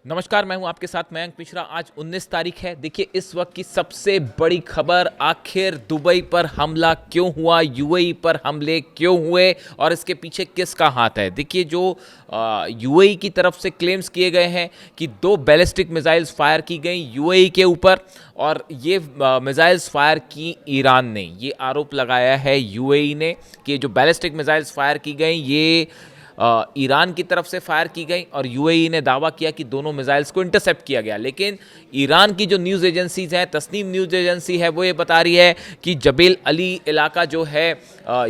नमस्कार, मैं हूं आपके साथ मयंक मिश्रा। आज 19 तारीख है। देखिए, इस वक्त की सबसे बड़ी खबर, आखिर दुबई पर हमला क्यों हुआ, यूएई पर हमले क्यों हुए और इसके पीछे किसका हाथ है। देखिए, जो यूएई की तरफ से क्लेम्स किए गए हैं कि 2 बैलिस्टिक मिसाइल्स फायर की गई यूएई के ऊपर और ये मिसाइल्स फायर की ईरान ने। ये आरोप लगाया है यूएई ने कि जो बैलिस्टिक मिसाइल्स फायर की गई ये ईरान की तरफ से फायर की गई और यूएई ने दावा किया कि दोनों मिसाइल्स को इंटरसेप्ट किया गया। लेकिन ईरान की जो न्यूज़ एजेंसीज हैं, तस्नीम न्यूज़ एजेंसी है, वो ये बता रही है कि जबेल अली इलाका जो है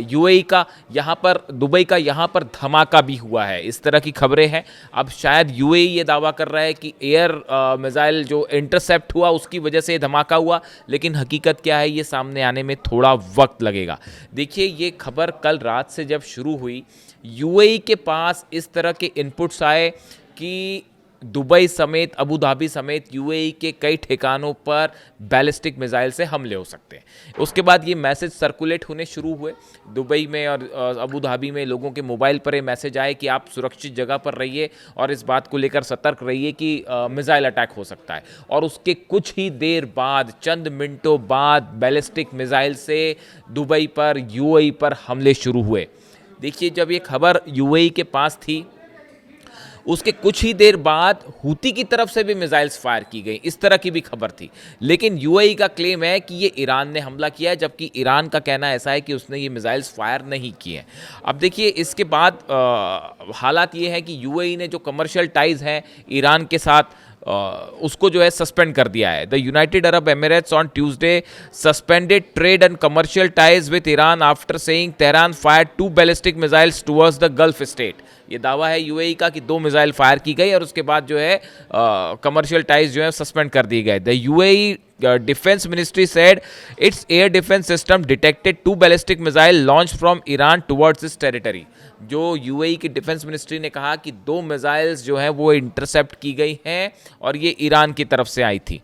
यूएई का, यहाँ पर दुबई का, यहाँ पर धमाका भी हुआ है। इस तरह की खबरें हैं। अब शायद यूएई ये दावा कर रहा है कि एयर मिसाइल जो इंटरसेप्ट हुआ उसकी वजह से धमाका हुआ, लेकिन हकीकत क्या है ये सामने आने में थोड़ा वक्त लगेगा। देखिए, ये खबर कल रात से जब शुरू हुई, यूएई के पास इस तरह के इनपुट्स आए कि दुबई समेत, अबू धाबी समेत यूएई के कई ठिकानों पर बैलिस्टिक मिसाइल से हमले हो सकते हैं। उसके बाद ये मैसेज सर्कुलेट होने शुरू हुए दुबई में और अबू धाबी में। लोगों के मोबाइल पर ये मैसेज आए कि आप सुरक्षित जगह पर रहिए और इस बात को लेकर सतर्क रहिए कि मिसाइल अटैक हो सकता है। और उसके कुछ ही देर बाद, चंद मिनटों बाद, बैलिस्टिक मिसाइल से दुबई पर, यूएई पर हमले शुरू हुए। देखिए, जब ये खबर यूएई के पास थी उसके कुछ ही देर बाद हूती की तरफ से भी मिसाइल्स फायर की गई, इस तरह की भी खबर थी। लेकिन यूएई का क्लेम है कि ये ईरान ने हमला किया है, जबकि ईरान का कहना ऐसा है कि उसने ये मिसाइल्स फायर नहीं किए। अब देखिए, इसके बाद हालात ये है कि यूएई ने जो कमर्शियल टाइज हैं ईरान के साथ उसको जो है सस्पेंड कर दिया है। The United Arab Emirates on Tuesday suspended trade and commercial ties with Iran after saying Tehran fired 2 ballistic missiles towards the Gulf state. ये दावा है यूएई का कि 2 मिसाइल फायर की गई और उसके बाद जो है कमर्शियल टाइज जो है सस्पेंड कर दिए गए। The UAE defence ministry said its air defense system detected 2 ballistic missile launched from Iran towards its territory। जो यूएई की डिफेंस मिनिस्ट्री ने कहा कि 2 मिसाइल्स जो हैं वो इंटरसेप्ट की गई हैं और ये ईरान की तरफ से आई थी।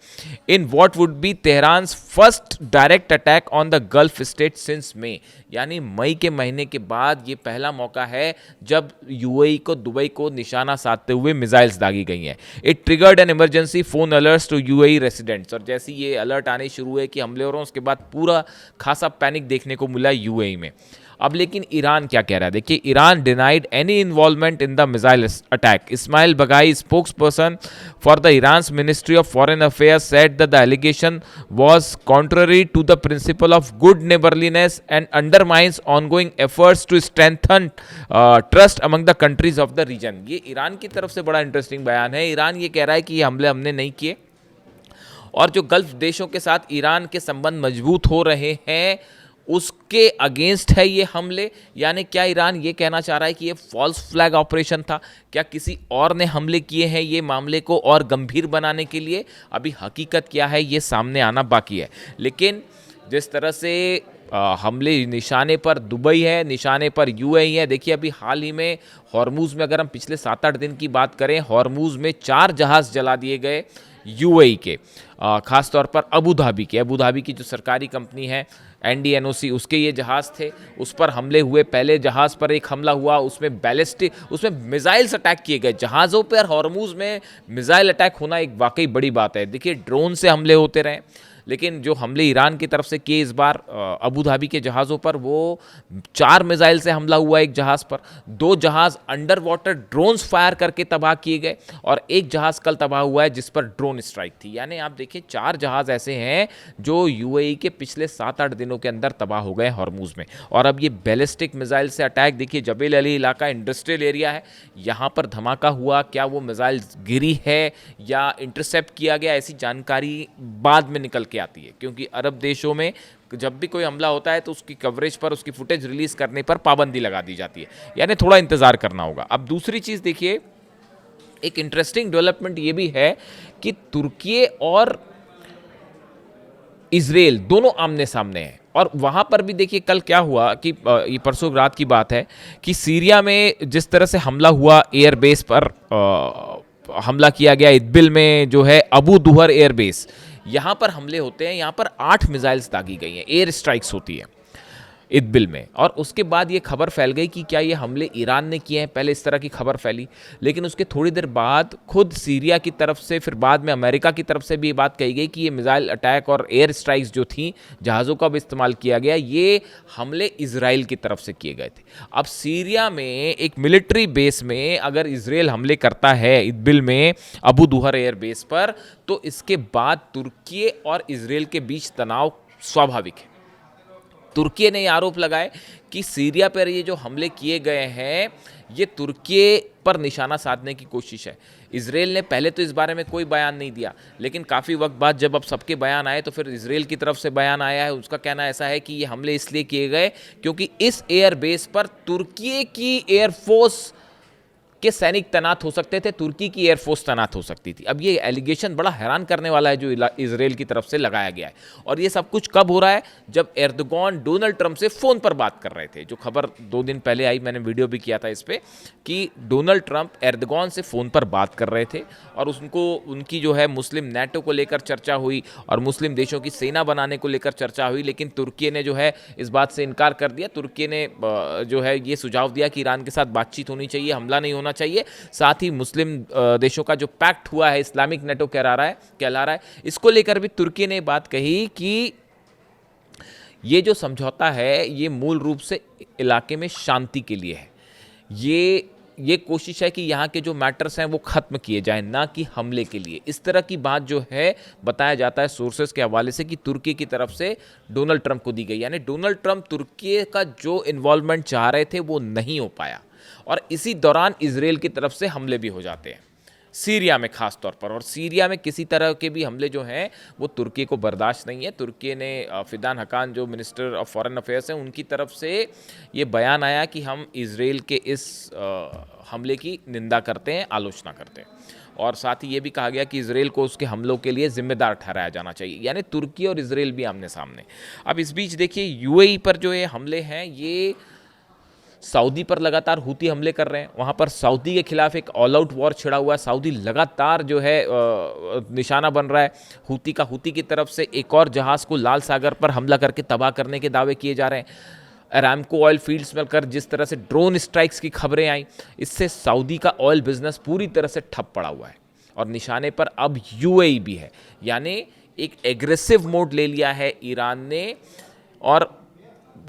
In what would be Tehran's first direct attack on the Gulf state since May. यानी मई के महीने के बाद ये पहला मौका है जब यूएई को दुबई को निशाना साधते हुए मिसाइल्स दागी गई हैं। It triggered an emergency phone alerts to UAE residents. और जैसे ये अलर्ट आने शुरू हुए कि हमले हो रहे हैं, उसके बाद पूरा खासा पैनिक देखने को मिला यूएई में। अब लेकिन ईरान क्या कह रहा है, देखिए, Iran denied any involvement in the missile attack. Ismail Baghaei, spokesperson for the Iran's ministry of foreign affairs, said that the allegation was contrary to the principle of good neighbourliness and undermines ongoing efforts to strengthen trust among the countries of the region. ये Iran की तरफ से बड़ा interesting बयान है। Iran ये कह रहा है कि ये हमले हमने नहीं किए और जो गल्फ देशों के साथ ईरान के संबंध मजबूत हो रहे हैं उसके अगेंस्ट है ये हमले। यानी क्या ईरान ये कहना चाह रहा है कि ये फॉल्स फ्लैग ऑपरेशन था? क्या किसी और ने हमले किए हैं ये मामले को और गंभीर बनाने के लिए? अभी हकीकत क्या है ये सामने आना बाकी है। लेकिन जिस तरह से हमले निशाने पर दुबई है, निशाने पर यूएई है। देखिए, अभी हाल ही में हॉर्मूज़ में, अगर हम पिछले 7-8 दिन की बात करें, हॉर्मूज़ में 4 जहाज़ जला दिए गए यूएई के, खास तौर पर अबू धाबी के। अबू धाबी की जो सरकारी कंपनी है एनडीएनओसी, उसके ये जहाज़ थे, उस पर हमले हुए। पहले जहाज़ पर एक हमला हुआ, उसमें मिसाइल्स अटैक किए गए। जहाज़ों पर हॉर्मूज़ में मिसाइल अटैक होना एक वाकई बड़ी बात है। देखिए, ड्रोन से हमले होते रहे, लेकिन जो हमले ईरान की तरफ से किए इस बार अबू धाबी के जहाज़ों पर, वो 4 मिसाइल से हमला हुआ। एक जहाज़ पर 2 जहाज़ अंडर वाटर ड्रोन्स फायर करके तबाह किए गए और एक जहाज़ कल तबाह हुआ है जिस पर ड्रोन स्ट्राइक थी। यानी आप देखिए, 4 जहाज़ ऐसे हैं जो यूएई के पिछले 7-8 दिनों के अंदर तबाह हो गए हॉर्मूज़ में। और अब ये बैलिस्टिक मिसाइल से अटैक, देखिए, जबेल अली इलाका इंडस्ट्रियल एरिया है, यहाँ पर धमाका हुआ। क्या वो मिसाइल गिरी है या इंटरसेप्ट किया गया, ऐसी जानकारी बाद में निकल आती है, क्योंकि अरब देशों में जब भी कोई हमला होता है तो उसकी कवरेज पर, उसकी फुटेज रिलीज करने पर पाबंदी लगा दी जाती है। यानी थोड़ा इंतजार करना होगा। अब दूसरी चीज देखिए, एक इंटरेस्टिंग डेवलपमेंट ये भी है कि तुर्की और इजराइल दोनों आमने सामने हैं। और वहां पर भी देखिए कल क्या हुआ कि ये परसों रात की बात है कि सीरिया में जिस तरह से हमला हुआ, एयरबेस पर हमला किया गया, इदबिल में जो है अबू दुहर एयरबेस, यहाँ पर हमले होते हैं। यहाँ पर 8 मिसाइल्स दागी गई हैं, एयर स्ट्राइक्स होती है। इदबिल में। और उसके बाद ये खबर फैल गई कि क्या ये हमले ईरान ने किए हैं, पहले इस तरह की खबर फैली। लेकिन उसके थोड़ी देर बाद खुद सीरिया की तरफ से, फिर बाद में अमेरिका की तरफ से भी ये बात कही गई कि ये मिसाइल अटैक और एयर स्ट्राइक्स जो थी, जहाज़ों का भी इस्तेमाल किया गया, ये हमले इजराइल की तरफ से किए गए थे। अब सीरिया में एक मिलिट्री बेस में अगर इजराइल हमले करता है इदबिल में अबू दुहर एयर बेस पर, तो इसके बाद तुर्की और इजराइल के बीच तनाव स्वाभाविक है। तुर्की ने आरोप लगाए कि सीरिया पर ये जो हमले किए गए हैं ये तुर्की पर निशाना साधने की कोशिश है। इजराइल ने पहले तो इस बारे में कोई बयान नहीं दिया, लेकिन काफ़ी वक्त बाद जब अब सबके बयान आए तो फिर इजराइल की तरफ से बयान आया है। उसका कहना ऐसा है कि ये हमले इसलिए किए गए क्योंकि इस एयर बेस पर तुर्की की एयरफोर्स के सैनिक तैनात हो सकते थे, तुर्की की एयरफोर्स तैनात हो सकती थी। अब ये एलिगेशन बड़ा हैरान करने वाला है जो इजराइल की तरफ से लगाया गया है। और ये सब कुछ कब हो रहा है? जब एर्दोगन डोनाल्ड ट्रंप से फ़ोन पर बात कर रहे थे। जो खबर 2 दिन पहले आई, मैंने वीडियो भी किया था इस पर, कि डोनाल्ड ट्रंप एर्दोगन से फ़ोन पर बात कर रहे थे और उनको उनकी जो है मुस्लिम नेटो को लेकर चर्चा हुई और मुस्लिम देशों की सेना बनाने को लेकर चर्चा हुई। लेकिन तुर्की ने जो है इस बात से इनकार कर दिया। तुर्की ने जो है ये सुझाव दिया कि ईरान के साथ बातचीत होनी चाहिए, हमला नहीं होना चाहिए। साथ ही मुस्लिम देशों का जो पैक्ट हुआ है, इस्लामिक नेटो कहला रहा है, इसको लेकर भी तुर्की ने बात कही कि ये जो समझौता है ये मूल रूप से इलाके में शांति के लिए है। ये कोशिश है कि यहाँ के जो मैटर्स हैं वो ख़त्म किए जाएं, ना कि हमले के लिए। इस तरह की बात जो है बताया जाता है सोर्सेस के हवाले से कि तुर्की की तरफ से डोनाल्ड ट्रंप को दी गई। यानी डोनाल्ड ट्रंप तुर्की का जो इन्वॉल्वमेंट चाह रहे थे वो नहीं हो पाया और इसी दौरान इजराइल की तरफ से हमले भी हो जाते हैं, सीरिया में खास तौर पर। और सीरिया में किसी तरह के भी हमले जो हैं वो तुर्की को बर्दाश्त नहीं है। तुर्की ने फिदान हकान जो मिनिस्टर ऑफ फॉरेन अफेयर्स हैं उनकी तरफ से ये बयान आया कि हम इजराइल के इस हमले की निंदा करते हैं, आलोचना करते हैं। और साथ ही ये भी कहा गया कि इजराइल को उसके हमलों के लिए जिम्मेदार ठहराया जाना चाहिए। यानी तुर्की और इजराइल भी आमने सामने। अब इस बीच देखिए यूएई पर जो ये हमले हैं ये सऊदी पर लगातार हूती हमले कर रहे हैं। वहाँ पर सऊदी के खिलाफ एक ऑल आउट वॉर छिड़ा हुआ है। सऊदी लगातार जो है निशाना बन रहा है हूती की तरफ से। एक और जहाज़ को लाल सागर पर हमला करके तबाह करने के दावे किए जा रहे हैं। अरामको ऑयल फील्ड्स में कर जिस तरह से ड्रोन स्ट्राइक्स की खबरें आई, इससे सऊदी का ऑयल बिजनेस पूरी तरह से ठप पड़ा हुआ है। और निशाने पर अब यूएई भी है। यानी एक एग्रेसिव मोड ले लिया है ईरान ने। और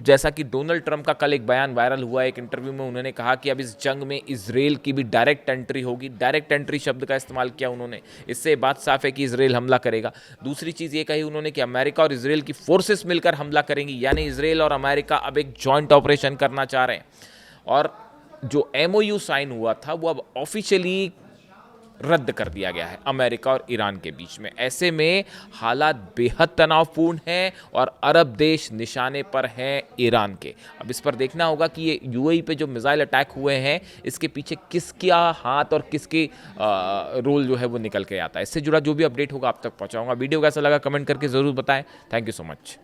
जैसा कि डोनाल्ड ट्रंप का कल एक बयान वायरल हुआ, एक इंटरव्यू में उन्होंने कहा कि अब इस जंग में इजराइल की भी डायरेक्ट एंट्री होगी। डायरेक्ट एंट्री शब्द का इस्तेमाल किया उन्होंने। इससे बात साफ है कि इजराइल हमला करेगा। दूसरी चीज़ ये कही उन्होंने कि अमेरिका और इजराइल की फोर्सेस मिलकर हमला करेंगी। यानी इजराइल और अमेरिका अब एक जॉइंट ऑपरेशन करना चाह रहे हैं। और जो MOU साइन हुआ था वो अब ऑफिशियली रद्द कर दिया गया है अमेरिका और ईरान के बीच में। ऐसे में हालात बेहद तनावपूर्ण हैं और अरब देश निशाने पर हैं ईरान के। अब इस पर देखना होगा कि ये यूएई पे जो मिसाइल अटैक हुए हैं इसके पीछे किसका हाथ और किसके रोल जो है वो निकल के आता है। इससे जुड़ा जो भी अपडेट होगा आप तक पहुंचाऊंगा। वीडियो कैसा लगा कमेंट करके ज़रूर बताएं। Thank you so much.